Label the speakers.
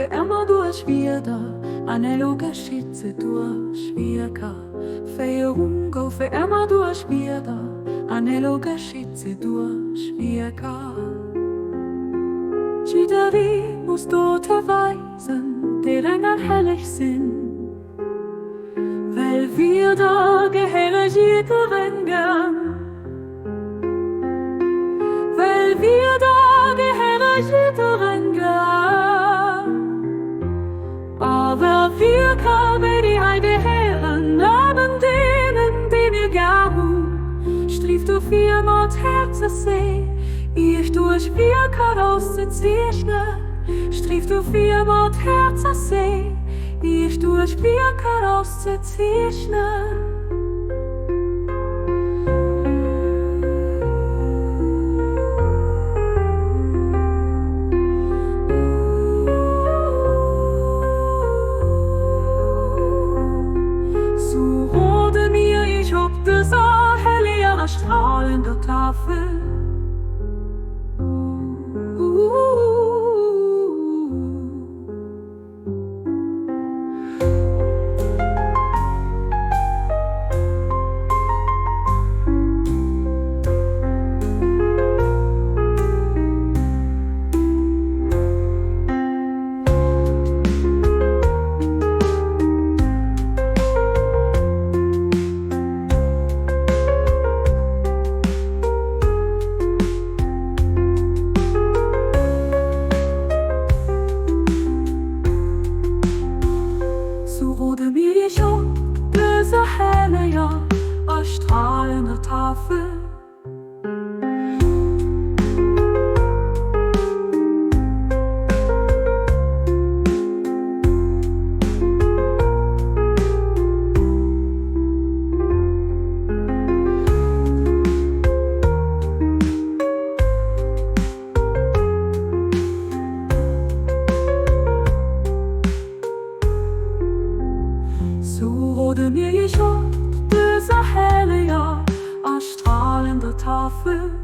Speaker 1: für immer durch wieder, analoge Schütze durch Wirka. Feierung für immer durch wieder, analoge Schütze durch Wirka. Jideri muss dort weisen, der Engel hellig sind. Weil wir da gehören jideren gern. Weil wir da gehören jideren gern. Aber wir kamen die heide Herren, neben denen, den ihr gern. Strieft du viermal Herzen seh, ich durch Wirka rauszuzeichnen. Strieft du viermal Herzen seh, ich durch Wirka rauszuzeichnen. So rode mir ich ob des helle strahlende Tafel. So rode mir ich ob diese helle, strahlende Tafel. So rode mir ich ob diese helle, strahlende Tafel.